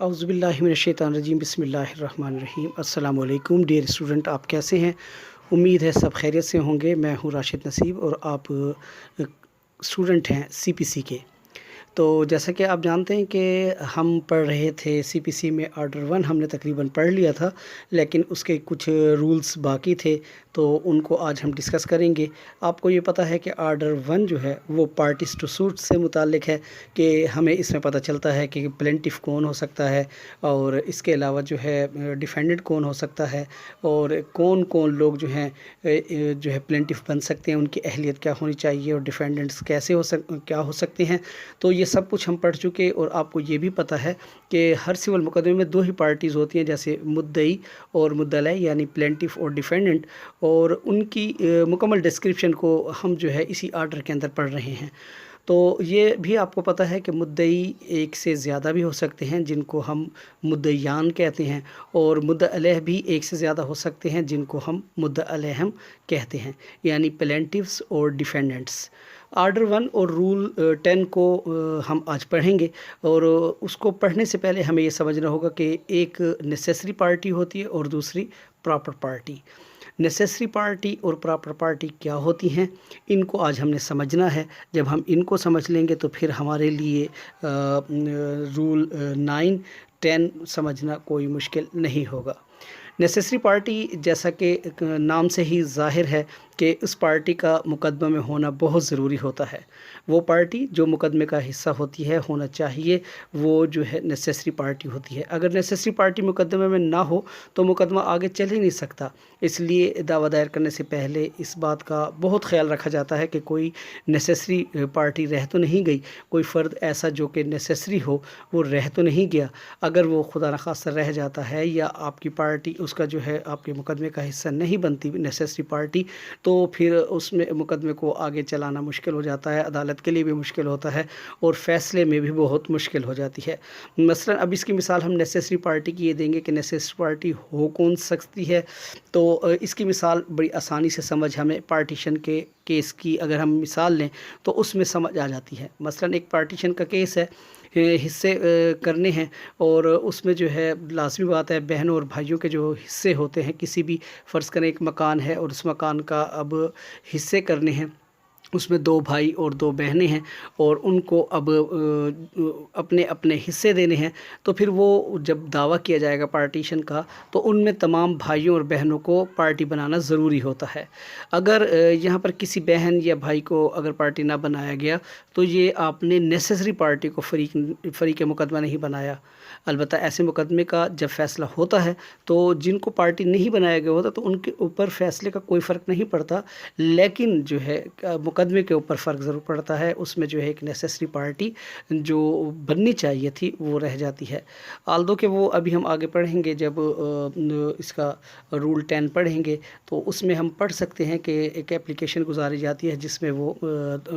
اعوذ باللہ من الشیطان الرجیم، بسم اللہ الرحمن الرحیم۔ السلام علیکم ڈیئر اسٹوڈنٹ، آپ کیسے ہیں؟ امید ہے سب خیریت سے ہوں گے۔ میں ہوں راشد نصیب اور آپ اسٹوڈنٹ ہیں سی پی سی کے۔ تو جیسا کہ آپ جانتے ہیں کہ ہم پڑھ رہے تھے سی پی سی میں آرڈر 1 ہم نے تقریباً پڑھ لیا تھا، لیکن اس کے کچھ رولز باقی تھے تو ان کو آج ہم ڈسکس کریں گے۔ آپ کو یہ پتہ ہے کہ آرڈر 1 جو ہے وہ پارٹیز ٹو سوٹ سے متعلق ہے، کہ ہمیں اس میں پتہ چلتا ہے کہ پلینٹف کون ہو سکتا ہے، اور اس کے علاوہ جو ہے ڈیفینڈنٹ کون ہو سکتا ہے، اور کون کون لوگ جو ہیں پلینٹف بن سکتے ہیں، ان کی اہلیت کیا ہونی چاہیے، اور ڈیفینڈنٹس کیسے کیا ہو سکتے ہیں۔ تو یہ سب کچھ ہم پڑھ چکے، اور آپ کو یہ بھی پتہ ہے کہ ہر سول مقدمے میں 2 ہی پارٹیز ہوتی ہیں، جیسے مدعی اور مدعی، یعنی پلینٹف اور ڈیفینڈنٹ، اور ان کی مکمل ڈسکرپشن کو ہم جو ہے اسی آرڈر کے اندر پڑھ رہے ہیں۔ تو یہ بھی آپ کو پتہ ہے کہ مدعی ایک سے زیادہ بھی ہو سکتے ہیں، جن کو ہم مدعیان کہتے ہیں، اور مدعی علیہ بھی ایک سے زیادہ ہو سکتے ہیں، جن کو ہم مدعی علیہم کہتے ہیں، یعنی پلینٹفس اور ڈیفینڈنٹس۔ آرڈر 1 اور رول 10 کو ہم آج پڑھیں گے، اور اس کو پڑھنے سے پہلے ہمیں یہ سمجھنا ہوگا کہ ایک نیسیسری پارٹی ہوتی ہے اور دوسری پراپر پارٹی۔ نیسیسری پارٹی اور پراپر پارٹی کیا ہوتی ہیں، ان کو آج ہم نے سمجھنا ہے۔ جب ہم ان کو سمجھ لیں گے تو پھر ہمارے لیے رول 9 10 سمجھنا کوئی مشکل نہیں ہوگا۔ نیسیسری پارٹی، جیسا کہ نام سے ہی ظاہر ہے کہ اس پارٹی کا مقدمہ میں ہونا بہت ضروری ہوتا ہے۔ وہ پارٹی جو مقدمے کا حصہ ہوتی ہے، ہونا چاہیے، وہ جو ہے نیسیسری پارٹی ہوتی ہے۔ اگر نیسیسری پارٹی مقدمے میں نہ ہو تو مقدمہ آگے چل ہی نہیں سکتا۔ اس لیے دعویٰ دائر کرنے سے پہلے اس بات کا بہت خیال رکھا جاتا ہے کہ کوئی نیسیسری پارٹی رہ تو نہیں گئی، کوئی فرد ایسا جو کہ نیسیسری ہو وہ رہ تو نہیں گیا۔ اگر وہ خدا نخواستہ رہ جاتا ہے، یا آپ کی پارٹی اس کا جو ہے آپ کے مقدمے کا حصہ نہیں بنتی نیسیسری پارٹی، تو پھر اس میں مقدمے کو آگے چلانا مشکل ہو جاتا ہے، عدالت کے لیے بھی مشکل ہوتا ہے، اور فیصلے میں بھی بہت مشکل ہو جاتی ہے۔ مثلا اب اس کی مثال ہم نیسیسری پارٹی کی یہ دیں گے کہ نیسیسری پارٹی ہو کون سکتی ہے۔ تو اس کی مثال بڑی آسانی سے سمجھ ہمیں پارٹیشن کے کیس کی اگر ہم مثال لیں تو اس میں سمجھ آ جاتی ہے۔ مثلا ایک پارٹیشن کا کیس ہے، حصے کرنے ہیں، اور اس میں جو ہے لازمی بات ہے بہنوں اور بھائیوں کے جو حصے ہوتے ہیں، کسی بھی فرض کریں ایک مکان ہے اور اس مکان کا اب حصے کرنے ہیں، اس میں 2 بھائی اور 2 بہنیں ہیں، اور ان کو اب اپنے اپنے حصے دینے ہیں۔ تو پھر وہ جب دعویٰ کیا جائے گا پارٹیشن کا، تو ان میں تمام بھائیوں اور بہنوں کو پارٹی بنانا ضروری ہوتا ہے۔ اگر یہاں پر کسی بہن یا بھائی کو اگر پارٹی نہ بنایا گیا تو یہ آپ نے نیسیسری پارٹی کو فریق مقدمہ نہیں بنایا۔ البتہ ایسے مقدمے کا جب فیصلہ ہوتا ہے تو جن کو پارٹی نہیں بنایا گیا ہوتا تو ان کے اوپر فیصلے کا کوئی فرق نہیں پڑتا، لیکن جو ہے مقدمے کے اوپر فرق ضرور پڑتا ہے۔ اس میں جو ہے ایک نیسیسری پارٹی جو بننی چاہیے تھی وہ رہ جاتی ہے، آلدو کہ وہ ابھی ہم آگے پڑھیں گے جب اس کا رول 10 پڑھیں گے تو اس میں ہم پڑھ سکتے ہیں کہ ایک اپلیکیشن گزاری جاتی ہے جس میں وہ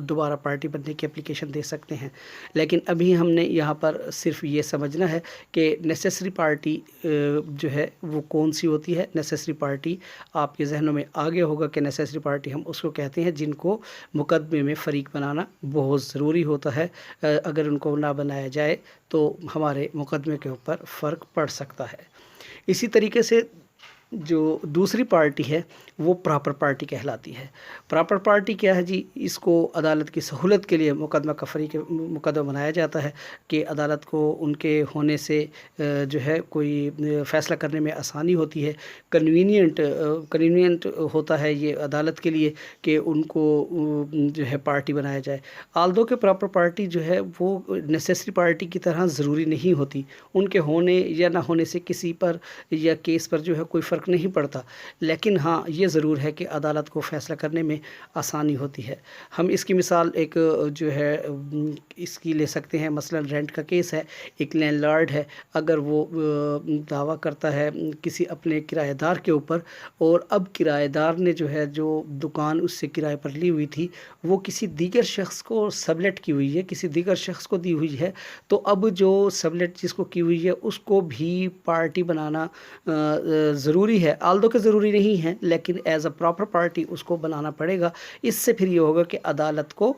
دوبارہ پارٹی بننے کی اپلیکیشن دے سکتے ہیں۔ لیکن ابھی ہم نے یہاں پر صرف یہ سمجھنا ہے کہ نیسیسری پارٹی جو ہے وہ کون سی ہوتی ہے۔ نیسیسری پارٹی آپ کے ذہنوں میں آگے ہوگا کہ نیسیسری پارٹی ہم اس کو کہتے ہیں جن کو مقدمے میں فریق بنانا بہت ضروری ہوتا ہے۔ اگر ان کو نہ بنایا جائے تو ہمارے مقدمے کے اوپر فرق پڑ سکتا ہے۔ اسی طریقے سے جو دوسری پارٹی ہے وہ پراپر پارٹی کہلاتی ہے۔ پراپر پارٹی کیا ہے جی؟ اس کو عدالت کی سہولت کے لیے مقدمہ کا فریق مقدمہ بنایا جاتا ہے کہ عدالت کو ان کے ہونے سے جو ہے کوئی فیصلہ کرنے میں آسانی ہوتی ہے، کنوینینٹ ہوتا ہے یہ عدالت کے لیے کہ ان کو جو ہے پارٹی بنایا جائے۔ آلدو کہ پراپر پارٹی جو ہے وہ نیسیسری پارٹی کی طرح ضروری نہیں ہوتی، ان کے ہونے یا نہ ہونے سے کسی پر یا کیس پر جو ہے کوئی فرق نہیں پڑتا، لیکن ہاں یہ ضرور ہے کہ عدالت کو فیصلہ کرنے میں آسانی ہوتی ہے۔ ہم اس کی مثال ایک جو ہے اس کی لے سکتے ہیں، مثلا رینٹ کا کیس ہے، ایک لینڈ لارڈ ہے، اگر وہ دعویٰ کرتا ہے کسی اپنے کرایہ دار کے اوپر، اور اب کرایہ دار نے جو ہے جو دکان اس سے کرائے پر لی ہوئی تھی وہ کسی دیگر شخص کو سبلیٹ کی ہوئی ہے، کسی دیگر شخص کو دی ہوئی ہے، تو اب جو سبلیٹ جس کو کی ہوئی ہے اس کو بھی پارٹی بنانا ضروری ضروری ہے، آلدو کہ ضروری نہیں ہے، لیکن ایز اے پراپر پارٹی اس کو بنانا پڑے گا. اس سے پھر یہ ہوگا کہ عدالت کو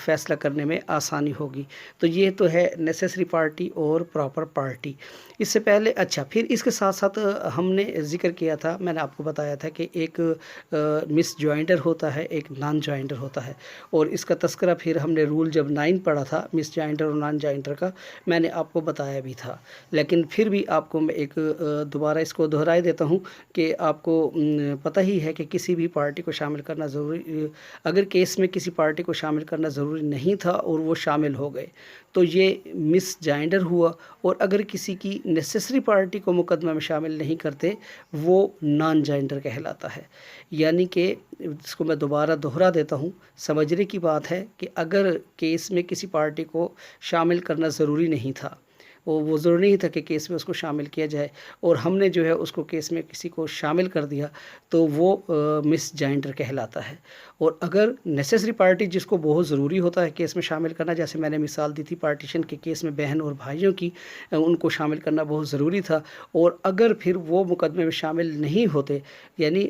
فیصلہ کرنے میں آسانی ہوگی. تو یہ تو ہے نیسیسری پارٹی اور پراپر پارٹی. اس سے پہلے اچھا پھر اس کے ساتھ ساتھ ہم نے ذکر کیا تھا، میں نے آپ کو بتایا تھا کہ ایک مس جوائنڈر ہوتا ہے، ایک نان جوائنڈر ہوتا ہے، اور اس کا تذکرہ پھر ہم نے رول جب 9 پڑھا تھا مس جوائنڈر اور نان جوائنڈر کا، میں نے آپ کو بتایا بھی تھا. لیکن پھر بھی آپ کو میں ایک دوبارہ اس کو دہرائے دیتا ہوں کہ آپ کو پتہ ہی ہے کہ کسی بھی پارٹی کو شامل کرنا ضروری، اگر کیس میں کسی پارٹی کو شامل کرنا ضروری نہیں تھا اور وہ شامل ہو گئے تو یہ مس جوائنڈر ہوا. اور اگر کسی کی نیسیسری پارٹی کو مقدمہ میں شامل نہیں کرتے وہ نان جوائنڈر کہلاتا ہے. یعنی کہ اس کو میں دوبارہ دہرا دیتا ہوں، سمجھنے کی بات ہے کہ اگر کیس میں کسی پارٹی کو شامل کرنا ضروری نہیں تھا، وہ ضروری نہیں تھا کہ کیس میں اس کو شامل کیا جائے، اور ہم نے جو ہے اس کو کیس میں کسی کو شامل کر دیا تو وہ مس جوائنڈر کہلاتا ہے. اور اگر نیسیسری پارٹی جس کو بہت ضروری ہوتا ہے کیس میں شامل کرنا، جیسے میں نے مثال دی تھی پارٹیشن کے کیس میں بہن اور بھائیوں کی، ان کو شامل کرنا بہت ضروری تھا، اور اگر پھر وہ مقدمے میں شامل نہیں ہوتے، یعنی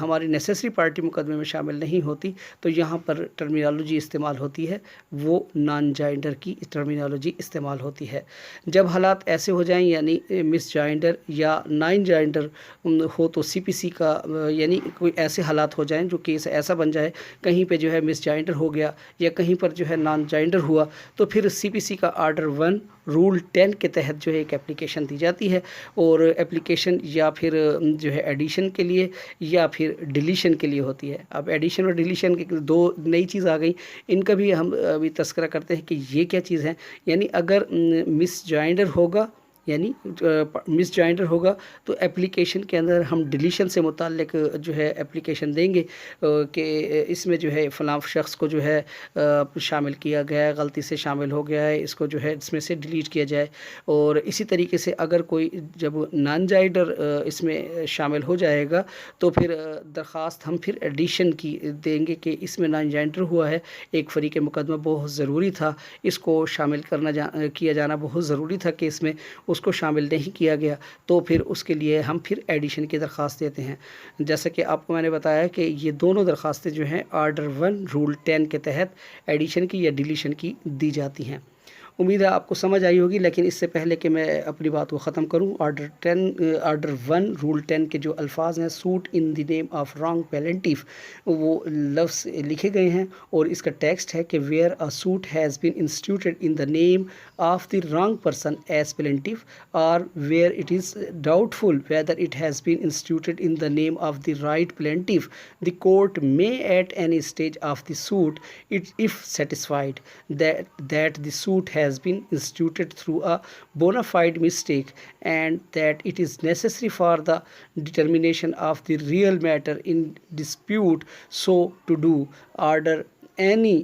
ہماری نیسیسری پارٹی مقدمے میں شامل نہیں ہوتی، تو یہاں پر ٹرمینالوجی استعمال ہوتی ہے، وہ نان جوائنڈر کی ٹرمینالوجی استعمال ہوتی ہے. جب حالات ایسے ہو جائیں یعنی مس جوائنڈر یا نان جوائنڈر ہو تو سی پی سی کا یعنی کوئی ایسے حالات ہو جائیں جو کیس ایسا بن جائے، کہیں پہ جو ہے مس جوائنڈر ہو گیا یا کہیں پر جو ہے نان جوائنڈر ہوا، تو پھر سی پی سی کا آرڈر 1 رول 10 کے تحت جو ہے ایک اپلیکیشن دی جاتی ہے، اور اپلیکیشن یا پھر جو ہے ایڈیشن کے لیے یا پھر ڈیلیشن کے لیے ہوتی ہے. اب ایڈیشن اور ڈیلیشن کی 2 نئی چیز آ گئی، ان کا بھی ہم ابھی تذکرہ کرتے ہیں کہ یہ کیا چیز ہے. یعنی اگر مس جوائنڈر ہوگا، یعنی مس جوائنڈر ہوگا تو اپلیکیشن کے اندر ہم ڈیلیشن سے متعلق جو ہے اپلیکیشن دیں گے کہ اس میں جو ہے فلاں شخص کو جو ہے شامل کیا گیا ہے، غلطی سے شامل ہو گیا ہے، اس کو جو ہے اس میں سے ڈیلیٹ کیا جائے. اور اسی طریقے سے اگر کوئی جب نان جوائنڈر اس میں شامل ہو جائے گا تو پھر درخواست ہم پھر ایڈیشن کی دیں گے کہ اس میں نان جوائنڈر ہوا ہے، ایک فریق مقدمہ بہت ضروری تھا، اس کو شامل کیا جانا بہت ضروری تھا، کہ اس میں اس کو شامل نہیں کیا گیا، تو پھر اس کے لیے ہم پھر ایڈیشن کی درخواست دیتے ہیں. جیسا کہ آپ کو میں نے بتایا کہ یہ دونوں درخواستیں جو ہیں آرڈر 1 رول 10 کے تحت ایڈیشن کی یا ڈیلیشن کی دی جاتی ہیں. امید ہے آپ کو سمجھ آئی ہوگی، لیکن اس سے پہلے کہ میں اپنی بات کو ختم کروں، آرڈر 1 رول 10 کے جو الفاظ ہیں، suit in the name of wrong plaintiff, وہ لفظ لکھے گئے ہیں، اور اس کا ٹیکسٹ ہے کہ where a suit has been instituted in the name of the wrong person as plaintiff, اور where it is doubtful whether it has been instituted in the name of the right plaintiff, the court may at any stage of the suit, if satisfied that the suit has been instituted through a bona fide mistake and that it is necessary for the determination of the real matter in dispute, so to do, order any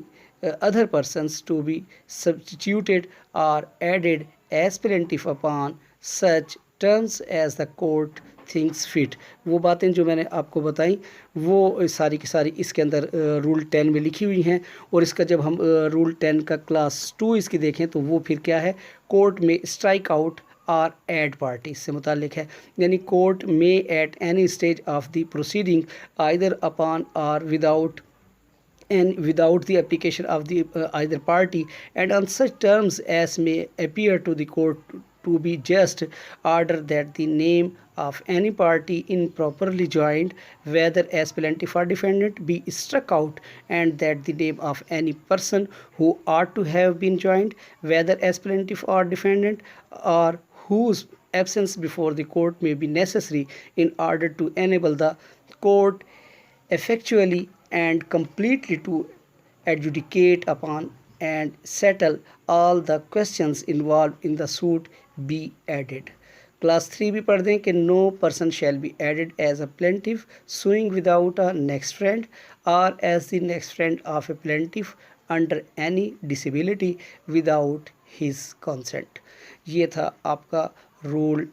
other persons to be substituted or added as plaintiff upon such terms as the court thinks fit. وہ باتیں جو میں نے آپ کو بتائیں وہ ساری کی ساری اس کے اندر رول 10 میں لکھی ہوئی ہیں. اور اس کا جب ہم رول 10 کا کلاس 2 اس کی دیکھیں تو وہ پھر کیا ہے، کورٹ میں اسٹرائک آؤٹ اور ایڈ پارٹی سے متعلق ہے. یعنی کورٹ میں at any stage of the proceeding either upon or without the application of the either party and on such terms as may appear to the court to be just, order that the name of any party improperly joined, whether as plaintiff or defendant, be struck out, and that the name of any person who ought to have been joined, whether as plaintiff or defendant, or whose absence before the court may be necessary in order to enable the court effectually and completely to adjudicate upon and settle all the questions involved in the suit, be added. Class 3 بھی پڑھ دیں کہ no person shall be added as a plaintiff suing without a next friend or as the next friend of a plaintiff under any disability without his consent. یہ تھا آپ کا role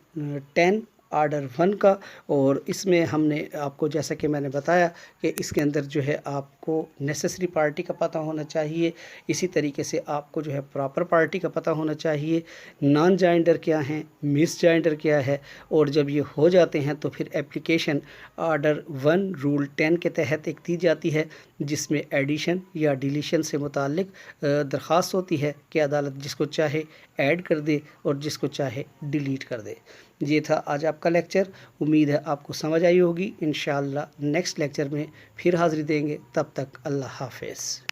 10 order 1 کا. اور اس میں ہم نے آپ کو جیسا کہ میں نے بتایا کہ اس کے اندر جو ہے آپ کو نیسیسری پارٹی کا پتہ ہونا چاہیے، اسی طریقے سے آپ کو جو ہے پراپر پارٹی کا پتہ ہونا چاہیے، نان جوائنڈر کیا ہیں، مس جوائنٹر کیا ہے، اور جب یہ ہو جاتے ہیں تو پھر اپلیکیشن آرڈر 1 رول 10 کے تحت ایک دی جاتی ہے، جس میں ایڈیشن یا ڈیلیشن سے متعلق درخواست ہوتی ہے کہ عدالت جس کو چاہے ایڈ کر دے اور جس کو چاہے ڈیلیٹ کر دے۔ یہ تھا آج آپ کا لیکچر، امید ہے آپ کو سمجھ آئی ہوگی۔ انشاءاللہ نیکسٹ لیکچر میں پھر حاضری دیں گے، تب تک اللہ حافظ۔